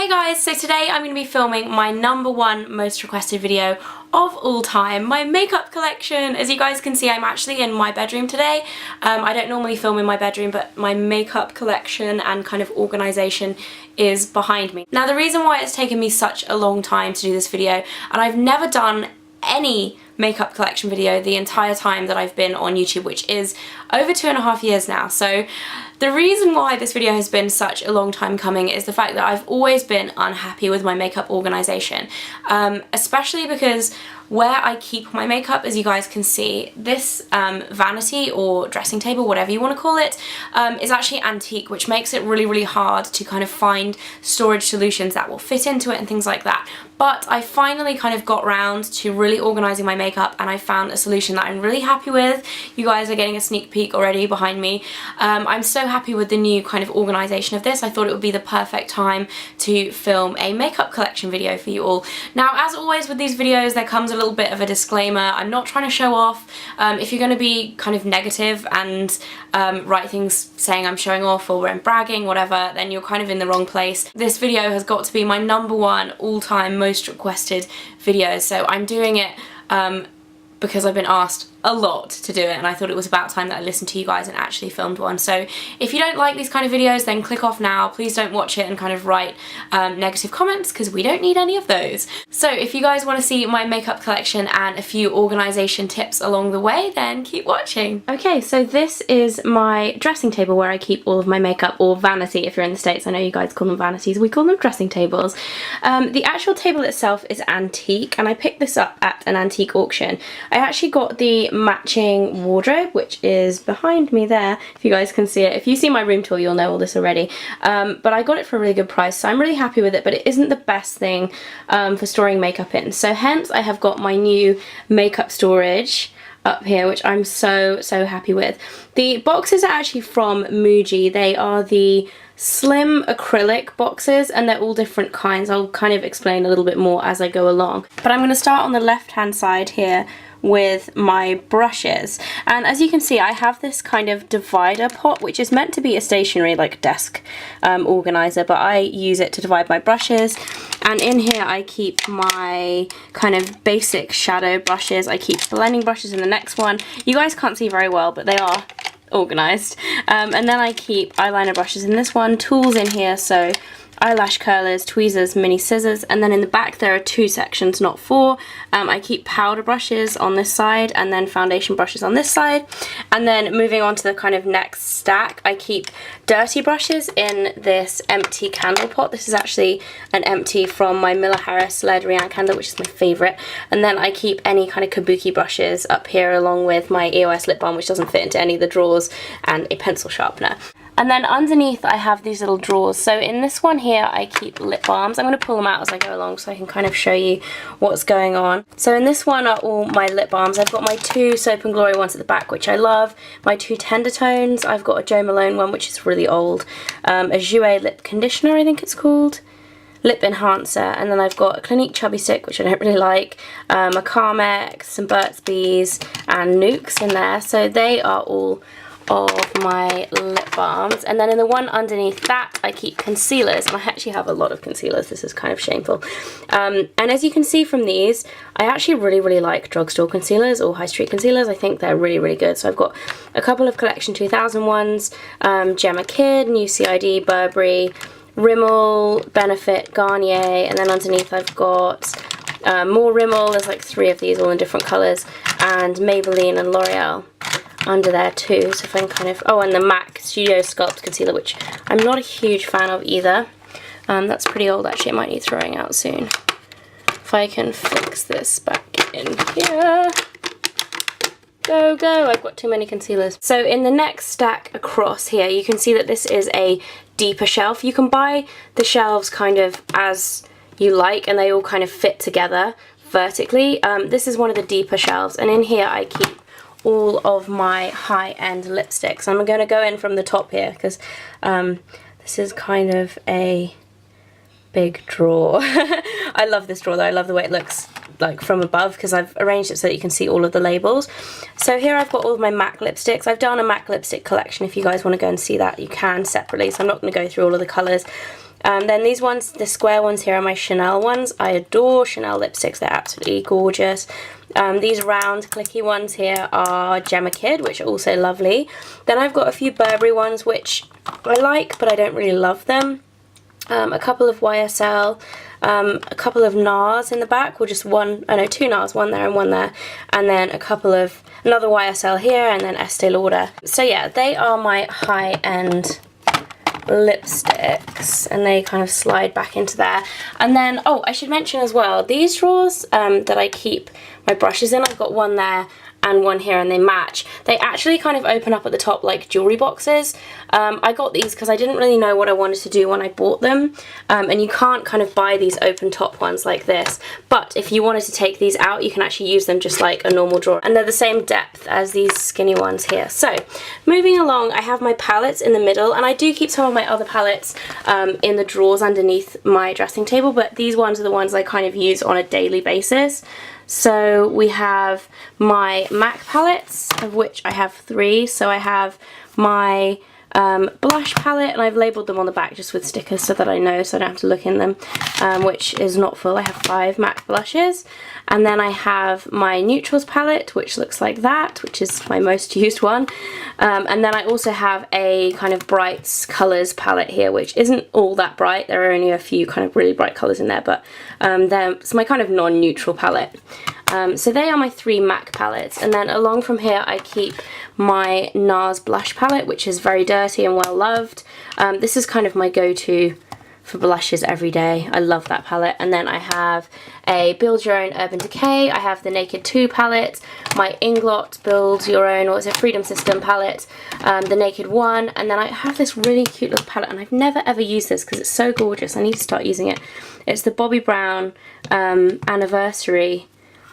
Hey guys, so today I'm going to be filming my #1 most requested video of all time, my makeup collection. As you guys can see, I'm actually in my bedroom today. I don't normally film in my bedroom, but my makeup collection and kind of organisation is behind me. Now the reason why it's taken me such a long time to do this video, and I've never done any makeup collection video the entire time that I've been on YouTube, which is over 2.5 years now. So the reason why this video has been such a long time coming is the fact that I've always been unhappy with my makeup organisation, especially because where I keep my makeup, as you guys can see, this vanity or dressing table, whatever you want to call it, is actually antique, which makes it really hard to kind of find storage solutions that will fit into it and things like that. But I finally kind of got round to really organising my makeup, and I found a solution that I'm really happy with. You guys are getting a sneak peek already behind me. I'm so happy with the new kind of organisation of this. I thought it would be the perfect time to film a makeup collection video for you all. Now, as always with these videos, there comes a little bit of a disclaimer. I'm not trying to show off. If you're going to be kind of negative and write things saying I'm showing off or I'm bragging, whatever, then you're kind of in the wrong place. This video has got to be my #1 all-time most requested video, so I'm doing it because I've been asked a lot to do it, and I thought it was about time that I listened to you guys and actually filmed one. So if you don't like these kind of videos, then click off now. Please don't watch it and kind of write negative comments, because we don't need any of those. So if you guys want to see my makeup collection and a few organisation tips along the way, then keep watching. Okay, so this is my dressing table where I keep all of my makeup, or vanity if you're in the States. I know you guys call them vanities, we call them dressing tables. The actual table itself is antique, and I picked this up at an antique auction. I actually got the matching wardrobe, which is behind me there, if you guys can see it. If you see my room tour, you'll know all this already, but I got it for a really good price, so I'm really happy with it, but it isn't the best thing for storing makeup in, so hence I have got my new makeup storage up here, which I'm so happy with. The boxes are actually from Muji. They are the slim acrylic boxes, and they're all different kinds. I'll kind of explain a little bit more as I go along, but I'm going to start on the left hand side here with my brushes, and as you can see I have this kind of divider pot, which is meant to be a stationary like desk organizer, but I use it to divide my brushes. And in here I keep my kind of basic shadow brushes. I keep blending brushes in the next one. You guys can't see very well, but they are organized. And then I keep eyeliner brushes in this one, tools in here, so eyelash curlers, tweezers, mini scissors, and then in the back there are 2 sections, not 4. I keep powder brushes on this side and then foundation brushes on this side. And then moving on to the kind of next stack, I keep dirty brushes in this empty candle pot. This is actually an empty from my Miller Harris Lead Rianne candle, which is my favourite. And then I keep any kind of kabuki brushes up here, along with my EOS lip balm, which doesn't fit into any of the drawers, and a pencil sharpener. And then underneath I have these little drawers. So in this one here I keep lip balms. I'm going to pull them out as I go along so I can kind of show you what's going on. So in this one are all my lip balms. I've got my 2 Soap and Glory ones at the back, which I love. My 2 Tender Tones. I've got a Jo Malone one, which is really old. A Jouer lip conditioner, I think it's called. Lip enhancer, and then I've got a Clinique Chubby Stick, which I don't really like, a Carmex, some Burt's Bees, and Nukes in there. So they are all of my lip balms. And then in the one underneath that I keep concealers, and I actually have a lot of concealers. This is kind of shameful. And as you can see from these, I actually really like drugstore concealers or high street concealers. I think they're really good. So I've got a couple of Collection 2000 ones, Gemma Kid, New CID, Burberry, Rimmel, Benefit, Garnier, and then underneath I've got more Rimmel. There's like 3 of these all in different colours, and Maybelline and L'Oreal under there too. So if I can kind of, oh, and the MAC Studio Sculpt Concealer, which I'm not a huge fan of either. That's pretty old actually, it might need throwing out soon. If I can fix this back in here. Go, I've got too many concealers. So in the next stack across here, you can see that this is a deeper shelf. You can buy the shelves kind of as you like, and they all kind of fit together vertically. This is one of the deeper shelves, and in here I keep all of my high-end lipsticks. I'm going to go in from the top here because this is kind of a big drawer. I love this drawer though. I love the way it looks like from above, because I've arranged it so that you can see all of the labels. So here I've got all of my MAC lipsticks. I've done a MAC lipstick collection. If you guys want to go and see that, you can separately, so I'm not going to go through all of the colours. Then these ones, the square ones here, are my Chanel ones. I adore Chanel lipsticks, they're absolutely gorgeous. These round clicky ones here are Gemma Kid, which are also lovely. Then I've got a few Burberry ones which I like, but I don't really love them. A couple of YSL, a couple of NARS in the back, or just one, oh no, two NARS, one there and one there, and then a couple of, another YSL here, and then Estee Lauder. So yeah, they are my high-end lipsticks, and they kind of slide back into there. And then, oh, I should mention as well, these drawers that I keep my brushes in, I've got one there and one here, and they match. They actually kind of open up at the top like jewelry boxes. I got these because I didn't really know what I wanted to do when I bought them, and you can't kind of buy these open top ones like this, but if you wanted to take these out, you can actually use them just like a normal drawer, and they're the same depth as these skinny ones here. So moving along, I have my palettes in the middle, and I do keep some of my other palettes in the drawers underneath my dressing table, but these ones are the ones I kind of use on a daily basis. So we have my MAC palettes, of which I have 3. So I have my blush palette, and I've labelled them on the back just with stickers so that I know, so I don't have to look in them, which is not full. I have 5 MAC blushes. And then I have my neutrals palette, which looks like that, which is my most used one. And then I also have a kind of brights colours palette here, which isn't all that bright. There are only a few kind of really bright colours in there, but it's my kind of non-neutral palette. So they are my 3 MAC palettes, and then along from here I keep my NARS blush palette, which is very dirty and well loved. This is kind of my go-to for blushes every day. I love that palette. And then I have a Build Your Own Urban Decay. I have the Naked 2 palette, my Inglot Build Your Own, or is it Freedom System palette, the Naked 1, and then I have this really cute little palette, and I've never ever used this because it's so gorgeous. I need to start using it. It's the Bobbi Brown Anniversary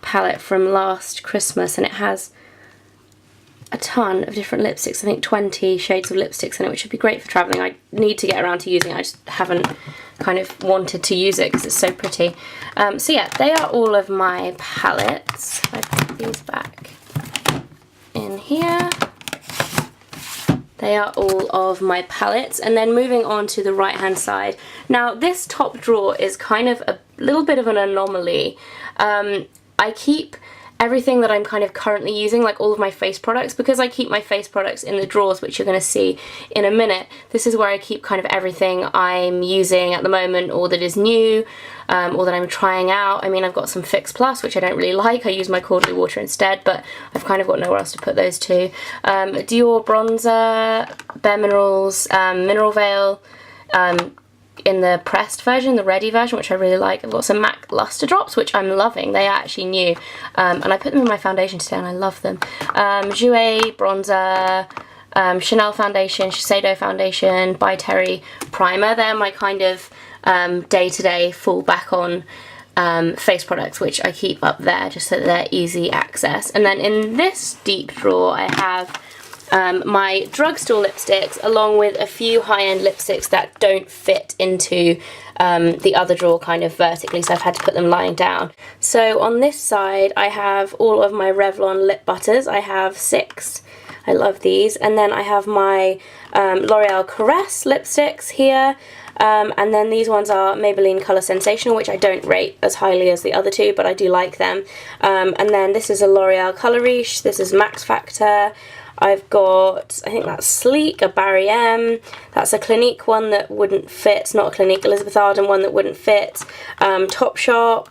palette from last Christmas, and it has a ton of different lipsticks, I think 20 shades of lipsticks in it, which would be great for travelling. I need to get around to using it, I just haven't kind of wanted to use it because it's so pretty. So yeah, they are all of my palettes. If I put these back in here, they are all of my palettes. And then moving on to the right hand side. Now this top drawer is kind of a little bit of an anomaly. I keep everything that I'm kind of currently using, like all of my face products, because I keep my face products in the drawers, which you're going to see in a minute. This is where I keep kind of everything I'm using at the moment, or that is new, or that I'm trying out. I mean, I've got some Fix Plus, which I don't really like. I use my Caudalie water instead, but I've kind of got nowhere else to put those to. Dior bronzer, Bare Minerals, Mineral Veil, in the pressed version, the ready version, which I really like. I've got some MAC Luster Drops, which I'm loving. They are actually new, and I put them in my foundation today and I love them. Jouer bronzer, Chanel foundation, Shiseido foundation, By Terry primer. They're my kind of day-to-day fall back on face products, which I keep up there just so that they're easy access. And then in this deep drawer I have my drugstore lipsticks, along with a few high-end lipsticks that don't fit into the other drawer kind of vertically, so I've had to put them lying down. So on this side I have all of my Revlon lip butters. I have 6. I love these. And then I have my L'Oreal Caress lipsticks here. And then these ones are Maybelline Colour Sensational, which I don't rate as highly as the other two, but I do like them. And then this is a L'Oreal Colour Riche. This is Max Factor. I've got, I think that's Sleek, a Barry M. That's a Clinique one that wouldn't fit. Not a Clinique, Elizabeth Arden one that wouldn't fit. Topshop.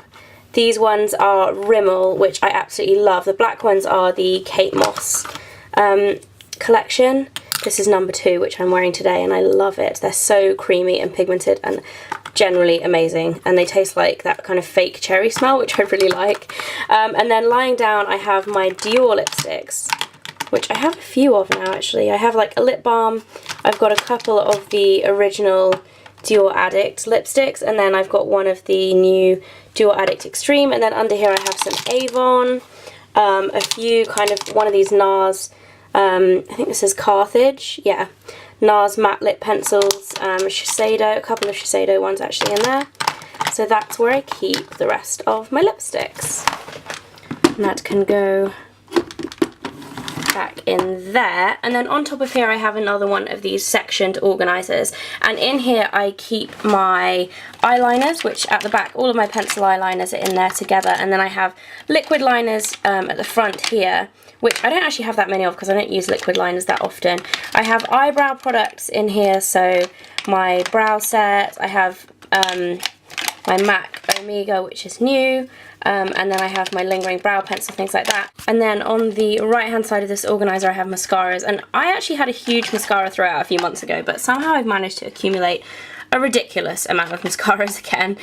These ones are Rimmel, which I absolutely love. The black ones are the Kate Moss collection. This is number 2, which I'm wearing today, and I love it. They're so creamy and pigmented and generally amazing, and they taste like that kind of fake cherry smell, which I really like. And then lying down I have my Dior lipsticks, which I have a few of now actually. I have like a lip balm, I've got a couple of the original Dior Addict lipsticks, and then I've got one of the new Dior Addict Extreme, and then under here I have some Avon, a few kind of one of these NARS, I think this is Carthage, yeah, NARS matte lip pencils, Shiseido, a couple of Shiseido ones actually in there. So that's where I keep the rest of my lipsticks. And that can go back in there. And then on top of here I have another one of these sectioned organisers, and in here I keep my eyeliners, which at the back all of my pencil eyeliners are in there together, and then I have liquid liners at the front here, which I don't actually have that many of because I don't use liquid liners that often. I have eyebrow products in here, so my brow set, I have my MAC Omega, which is new, and then I have my lingering brow pencil, things like that. And then on the right hand side of this organiser I have mascaras, and I actually had a huge mascara throwout a few months ago, but somehow I've managed to accumulate a ridiculous amount of mascaras again.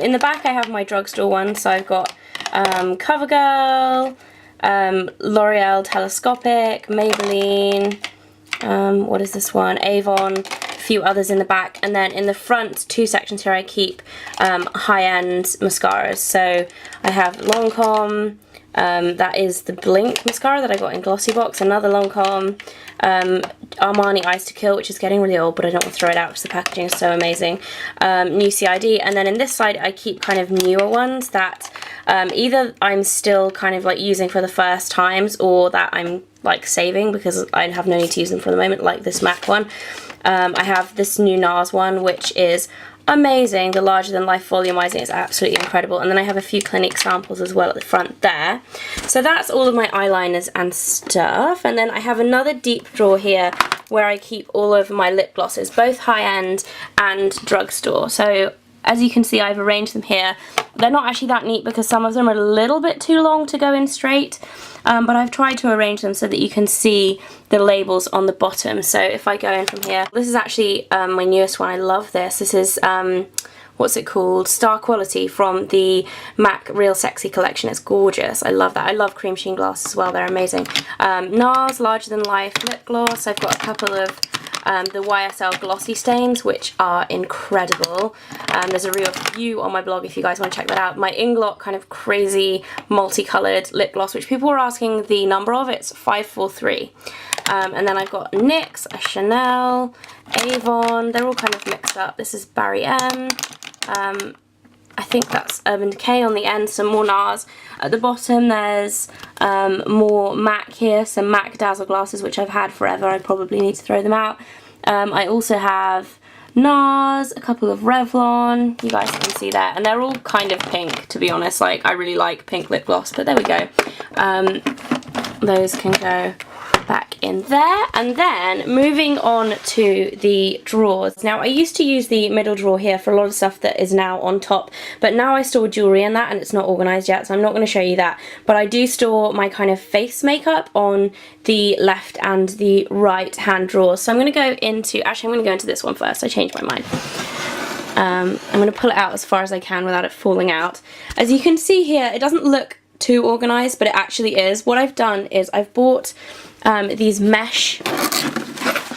In the back I have my drugstore ones, so I've got CoverGirl, L'Oreal Telescopic, Maybelline, what is this one, Avon, few others in the back, and then in the front two sections here I keep high-end mascaras. So I have Lancome, that is the Blink mascara that I got in Glossybox, another Lancome, Armani Eyes to Kill, which is getting really old but I don't want to throw it out because the packaging is so amazing, New CID, and then in this side I keep kind of newer ones that either I'm still kind of like using for the first times or that I'm like saving because I have no need to use them for the moment, like this MAC one. I have this new NARS one, which is amazing. The larger than life volumizing is absolutely incredible. And then I have a few Clinique samples as well at the front there. So that's all of my eyeliners and stuff. And then I have another deep drawer here where I keep all of my lip glosses, both high-end and drugstore. So as you can see, I've arranged them here. They're not actually that neat because some of them are a little bit too long to go in straight, but I've tried to arrange them so that you can see the labels on the bottom. So if I go in from here, this is actually my newest one. I love this. This is, what's it called? Star Quality from the MAC Real Sexy collection. It's gorgeous. I love that. I love cream sheen glass as well. They're amazing. NARS Larger Than Life lip gloss. I've got a couple of the YSL Glossy Stains, which are incredible. There's a review on my blog if you guys want to check that out. My Inglot kind of crazy multicoloured lip gloss, which people were asking the number of. It's 543. And then I've got NYX, a Chanel, Avon. They're all kind of mixed up. This is Barry M. I think that's Urban Decay on the end, some more NARS. At the bottom there's more MAC here, some MAC Dazzle glasses which I've had forever. I probably need to throw them out. I also have NARS, a couple of Revlon, you guys can see there, and they're all kind of pink, to be honest. Like, I really like pink lip gloss, but there we go. Those can go back in there. And then moving on to the drawers. Now I used to use the middle drawer here for a lot of stuff that is now on top, but now I store jewellery in that and it's not organised yet, so I'm not going to show you that. But I do store my kind of face makeup on the left and the right hand drawers. So I'm going to go into, actually I'm going to go into this one first, I changed my mind. I'm going to pull it out as far as I can without it falling out. As you can see here, it doesn't look too organised, but it actually is. What I've done is I've bought these mesh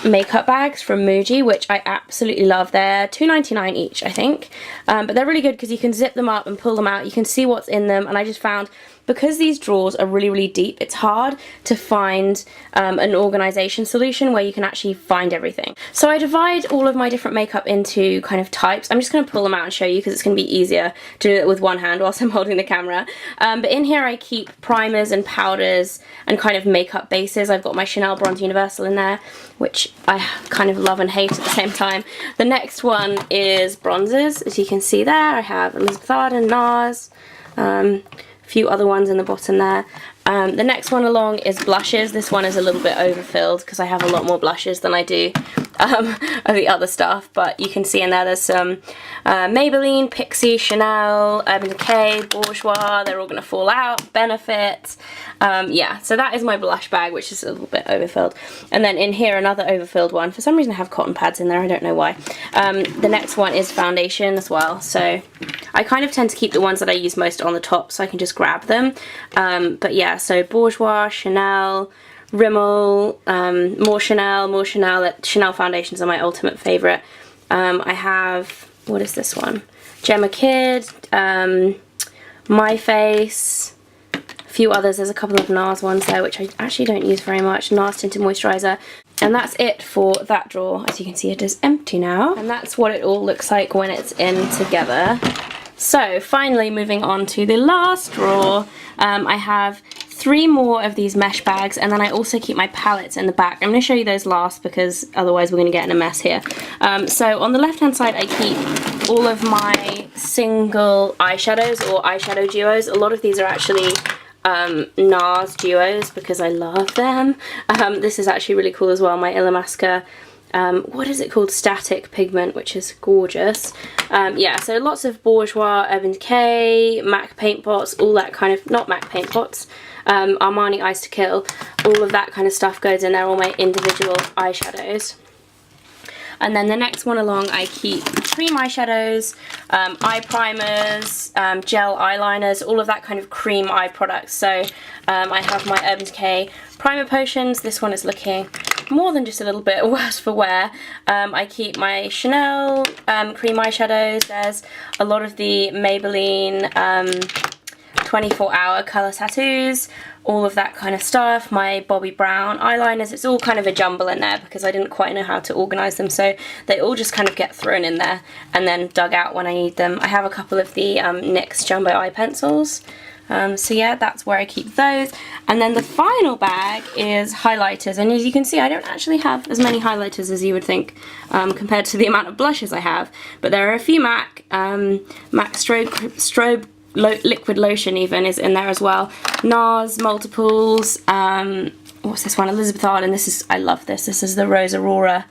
makeup bags from Muji, which I absolutely love. They're $2.99 each, I think, but they're really good because you can zip them up and pull them out. You can see what's in them, and I just found, because these drawers are really, really deep, it's hard to find an organisation solution where you can actually find everything. So I divide all of my different makeup into kind of types. I'm just going to pull them out and show you because it's going to be easier to do it with one hand whilst I'm holding the camera. But in here I keep primers and powders and kind of makeup bases. I've got my Chanel Bronze Universal in there, which I kind of love and hate at the same time. The next one is bronzers. As you can see there, I have Elizabeth Arden, NARS, few other ones in the bottom there. The next one along is blushes. This one is a little bit overfilled because I have a lot more blushes than I do of the other stuff, but you can see in there there's some Maybelline, Pixie, Chanel, Urban Decay, Bourjois. They're all going to fall out, Benefit. Yeah, so that is my blush bag, which is a little bit overfilled. And then in here another overfilled one. For some reason I have cotton pads in there, I don't know why. The next one is foundation as well, so I kind of tend to keep the ones that I use most on the top so I can just grab them. But yeah, so Bourjois, Chanel, Rimmel, more Chanel. Chanel foundations are my ultimate favourite. I have, what is this one? Gemma Kid, My Face, a few others. There's a couple of NARS ones there which I actually don't use very much. NARS Tinted Moisturiser. And that's it for that drawer. As you can see, it is empty now. And that's what it all looks like when it's in together. So finally moving on to the last drawer, I have 3 more of these mesh bags, and then I also keep my palettes in the back. I'm going to show you those last because otherwise we're going to get in a mess here. So on the left hand side I keep all of my single eyeshadows or eyeshadow duos. A lot of these are actually NARS duos because I love them. This is actually really cool as well, my Illamasqua what is it called, Static Pigment, which is gorgeous. Yeah, so lots of Bourjois, Urban Decay, MAC paint pots, all that kind of, not MAC paint pots, Armani Ice to Kill, all of that kind of stuff goes in there, all my individual eyeshadows. And then the next one along I keep cream eyeshadows, eye primers, gel eyeliners, all of that kind of cream eye products. So I have my Urban Decay primer potions. This one is looking more than just a little bit worse for wear. I keep my Chanel cream eyeshadows. There's a lot of the Maybelline 24-hour colour tattoos, all of that kind of stuff. My Bobbi Brown eyeliners, it's all kind of a jumble in there because I didn't quite know how to organise them, so they all just kind of get thrown in there and then dug out when I need them. I have a couple of the NYX Jumbo eye pencils. So yeah, that's where I keep those. And then the final bag is highlighters, and as you can see I don't actually have as many highlighters as you would think compared to the amount of blushes I have, but there are a few MAC Strobe liquid lotion even is in there as well. NARS multiples, what's this one, Elizabeth Arden, this is, I love this, this is the Rose Aurora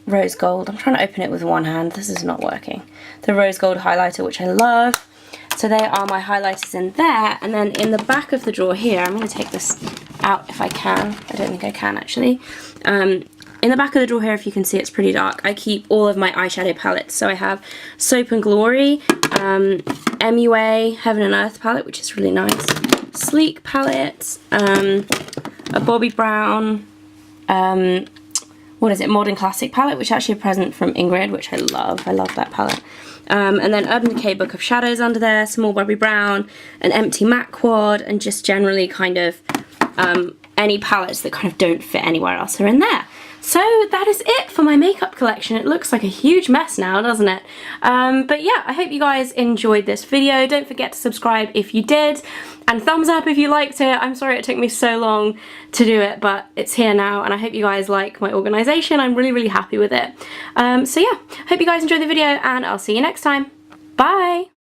Rose Gold. I'm trying to open it with one hand, this is not working. The Rose Gold highlighter, which I love. So they are my highlighters in there, and then in the back of the drawer here, I'm going to take this out if I can. I don't think I can actually. In the back of the drawer here, if you can see, it's pretty dark. I keep all of my eyeshadow palettes. So I have Soap and Glory, MUA Heaven and Earth palette, which is really nice. Sleek palette, a Bobbi Brown, what is it, Modern Classic palette, which is actually a present from Ingrid, which I love. I love that palette. And then Urban Decay Book of Shadows under there, small Bobbi Brown, an empty MAC quad, and just generally kind of any palettes that kind of don't fit anywhere else are in there. So that is it for my makeup collection. It looks like a huge mess now, doesn't it? But yeah, I hope you guys enjoyed this video. Don't forget to subscribe if you did, and thumbs up if you liked it. I'm sorry it took me so long to do it, but it's here now, and I hope you guys like my organisation. I'm really, really happy with it. So yeah, hope you guys enjoyed the video, and I'll see you next time. Bye!